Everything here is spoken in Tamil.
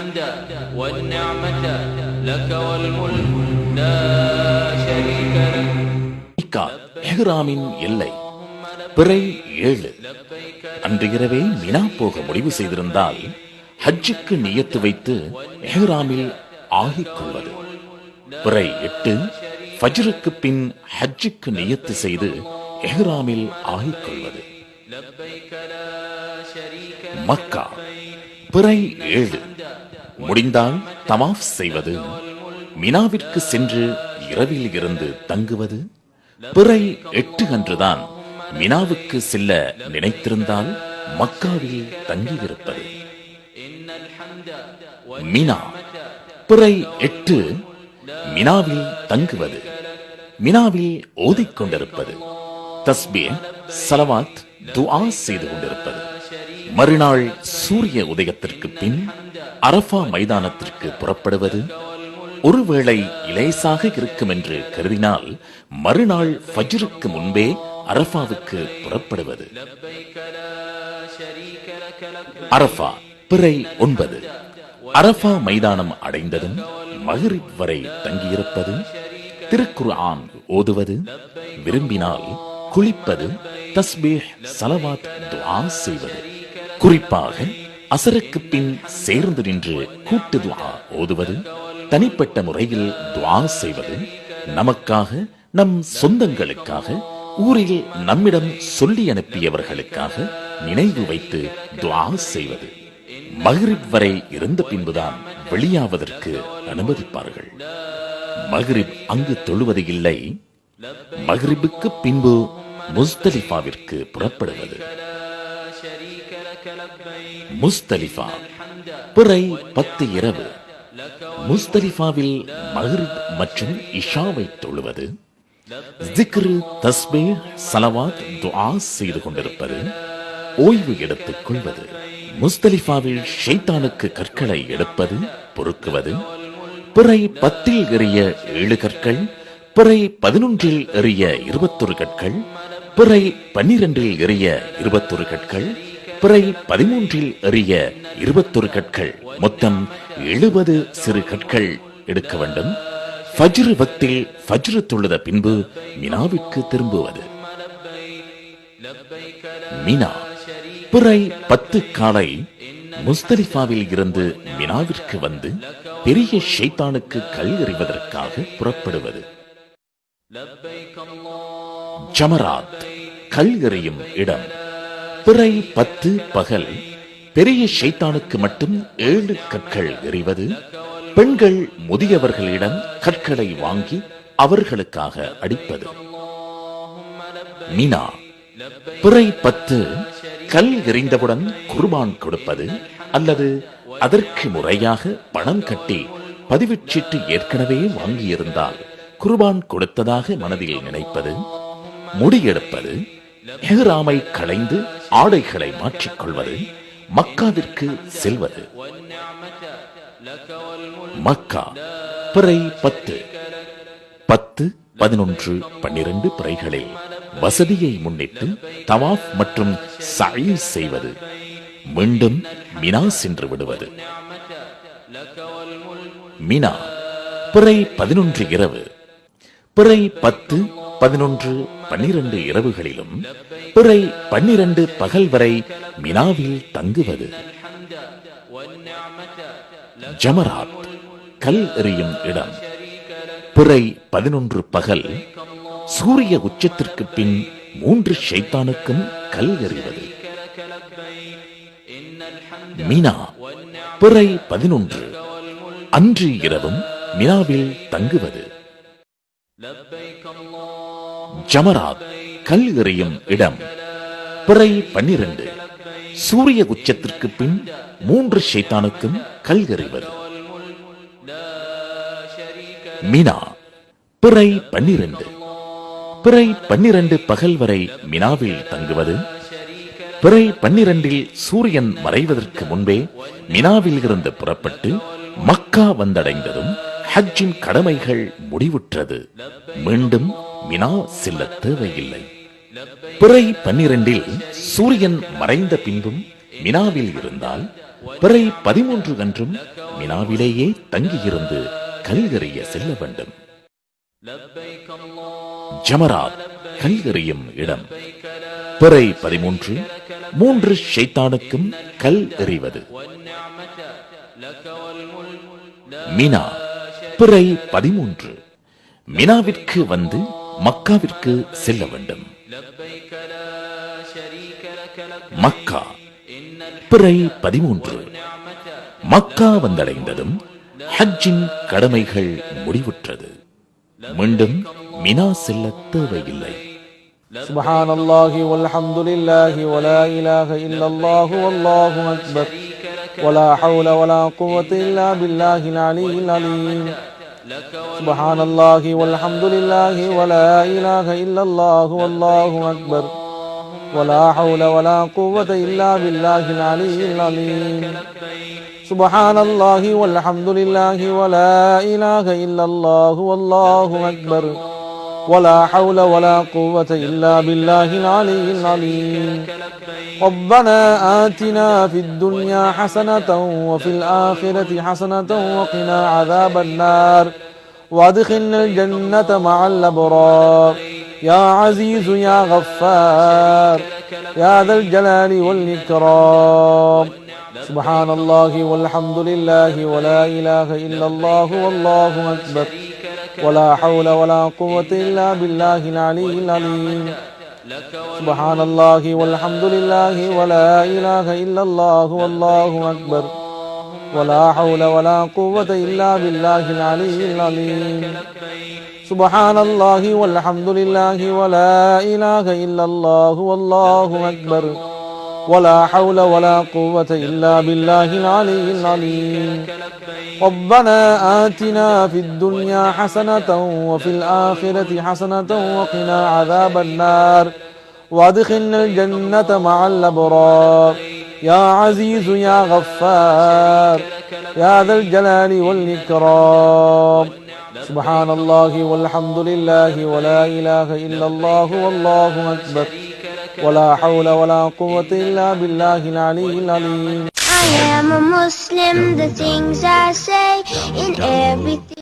الحمد والنعمة لك والملك لا شريك لك. இஹ்ராமின் எல்லை பிறை 7. அன்று இரவே மினா போக முடிவு செய்திருந்தால் ஹஜ்ஜுக்கு நியத்து வைத்து இஹ்ராமில் ஆகிக் கொள்வது. பிறை 8 ஃபஜ்ருக்கு பின் ஹஜ்ஜுக்கு நியத்து செய்து இஹ்ராமில் ஆகிக் கொள்வது. மக்கா பிறை 7 முடிந்தால் தவாஃப் செய்வது. மினாவிற்கு சென்று இரவில் இருந்து தங்குவது. பிறை 8 அன்றுதான் மினாவுக்கு செல்ல நினைத்திருந்தால் மக்காவில் தங்கியிருப்பது. மினா பிறை 8 மினாவில் தங்குவது. மினாவில் ஓதிக்கொண்டிருப்பது. தஸ்பீஹ், ஸலவாத், துஆ செய்து கொண்டிருப்பது. மறுநாள் சூரிய உதயத்திற்கு பின் அரஃபா மைதானத்திற்கு புறப்படுவது. ஒருவேளை இலேசாக இருக்கும் என்று கருதினால் மறுநாள் ஃபஜ்ருக்கு முன்பே அரஃபாவுக்கு புறப்படுவது. அரஃபா பிறை 9 அரஃபா மைதானம் அடைந்ததும் மக்ரிப் வரை தங்கியிருப்பது. திருக்குர்ஆன் ஓதுவது. விரும்பினால் குளிப்பது. தஸ்பீஹ், ஸலவாத், துஆ செய்வது. குறிப்பாக அசருக்கு பின் சேர்ந்து நின்று கூட்டு துஆ ஓதுவது. தனிப்பட்ட முறையில் துஆ செய்வது. நமக்காக, நம் சொந்தங்களுக்காக, ஊரில் நம்மிடம் சொல்லி அனுப்பியவர்களுக்காக நினைவு வைத்து துஆ செய்வது. மக்ரிப் வரை இருந்த பின்புதான் வெளியாவதற்கு அனுமதிப்பார்கள். மக்ரிப் அங்கு தொழுவது இல்லை. மக்ரிபுக்கு பின்பு முஸ்தலிஃபாவிற்கு புறப்படுவது. முஸ்தலிஃபா பிறை 10 இரவு முஸ்தலிஃபாவில் மக்ரிப் மற்றும் இஷாவை தொழுவது. ஜிக்ரு, தஸ்பீஹ், ஸலவாத், துஆ செய்து கொண்டிருப்பது. ஓய்வு எடுத்துக் கொள்வது. முஸ்தலிஃபாவில் ஷைத்தானுக்கு கற்களை எடுப்பது, பொறுக்குவது. பிறை 10 எறிய 7 கற்கள். பிறை 11 எறிய 21 கற்கள். பிறை 12 எறிய 21 கற்கள். பிறை 13 எறிய 21 கற்கள். மொத்தம் 70 சிறு கற்கள் எடுக்க வேண்டும். ஃபஜ்ர் வக்தில் ஃபஜ்ர் தொழுத பின்பு மினாவிற்கு திரும்புவது. மினா பிறை 10 காலை முஸ்தலிஃபாவில் இருந்து மினாவிற்கு வந்து பெரிய ஷைத்தானுக்கு கல் எறிவதற்காக புறப்படுவது. ஜமராத் கல் எறியும் இடம். பிறை 10 பகல் பெரிய ஷைத்தானுக்கு மட்டும் 7 கற்கள் எறிவது. பெண்கள் முதியவர்களிடம் கற்களை வாங்கி அவர்களுக்காக அடிப்பது. மினா பிறை 10 கல் எறிந்தவுடன் குர்பான் கொடுப்பது அல்லது அதற்கு முறையாக பணம் கட்டி பதிவுச்சீட்டு ஏற்கனவே வாங்கியிருந்தால் குர்பான் கொடுத்ததாக மனதில் நினைப்பது. முடியெடுப்பது. இஹ்ராமை களைந்து ஆடைகளை மாற்றிக்கொள்வது. மக்காவிற்கு செல்வது. மக்கா பிறை 10 10, 11, 12 பிறைகளில் வசதியை முன்னிட்டு தவாஃப் மற்றும் சஅய் செய்வது. மீண்டும் மினா சென்று விடுவது. மினா பிறை 11 இரவு. பிறை 10, 11, 12 இரவுகளிலும் பிறை 12 பகல் வரை மினாவில் தங்குவது. ஜமராத் கல் எறியும் இடம். பிறை 11 பகல் சூரிய உச்சத்திற்கு பின் 3 ஷைத்தானுக்கும் கல் எறிவது. மினா பிறை 11 அன்று இரவும் மினாவில் தங்குவது. ஜமராத் கல் எறியும் இடம். பிறை 12 சூரிய உச்சத்திற்கு பின் 3 ஷைத்தானுக்கும் கல் எறிவது. மினா பிறை 12 பிறை 12 பகல் வரை மினாவில் தங்குவது. பிறை 12 சூரியன் மறைவதற்கு முன்பே மினாவில் இருந்து புறப்பட்டு மக்கா வந்தடைந்ததும் ஹஜ்ஜின் கடமைகள் முடிவுற்றது. மீண்டும் மினா செல்ல தேவையில்லை. பிறை 12 சூரியன் மறைந்த பின்பும் மினாவில் இருந்தால் பிறை 13 அன்றும் மினாவிலேயே தங்கியிருந்து கல்கறிய செல்ல வேண்டும். ஜமராத் கல்கறியும் இடம். பிறை 13 3 ஷைத்தானுக்கும் கல் எறிவது. மினா பிறை 13 மினாவிற்கு வந்து மக்காவிற்கு செல்ல வேண்டும். மக்கா பிறை 13 மக்கா வந்தடைந்ததும் ஹஜ்ஜின் கடமைகள் முடிவுற்றது. மீண்டும் மினா செல்ல தேவையில்லை. சுப்ஹானல்லாஹி வல்ஹம்துலில்லாஹி வலா இலாஹ இல்லல்லாஹு வல்லாஹு அக்பர் வலா ஹவுல வலா குவத இல்லா பில்லாஹில் அலியில் அலீம். சுப்ஹானல்லாஹி வல்ஹம்துலில்லாஹி வலா இலாஹ இல்லல்லாஹு வல்லாஹு அக்பர் வலா ஹவுல வலா குவத இல்லா பில்லாஹில் அலியில் அலீம். சுப்ஹானல்லாஹி வல்ஹம்துலில்லாஹி வலா இலாஹ இல்லல்லாஹு வல்லாஹு Akbar ولا حول ولا قوة إلا بالله العلي العليم. ربنا آتنا في الدنيا حسنة وفي الآخرة حسنة وقنا عذاب النار وادخلنا الجنة مع الأبرار يا عزيز يا غفار يا ذا الجلال والإكرام. سبحان الله والحمد لله ولا إله إلا الله والله أكبر ولا حول ولا قوة إلا بالله العلي العليم. سبحان الله والحمد لله ولا إله إلا الله والله أكبر ولا حول ولا قوة إلا بالله العلي العليم. سبحان الله والحمد لله ولا إله إلا الله والله أكبر ولا حول ولا قوة إلا بالله العلي العليم. ربنا آتنا في الدنيا حسنة وفي الآخرة حسنة وقنا عذاب النار وادخلنا الجنة مع الأبرار يا عزيز يا غفار يا ذا الجلال والإكرام. سبحان الله والحمد لله ولا إله إلا الله والله أكبر ولا حول ولا قوة إلا بالله العلي العليم. I am a Muslim, the things I say in everything.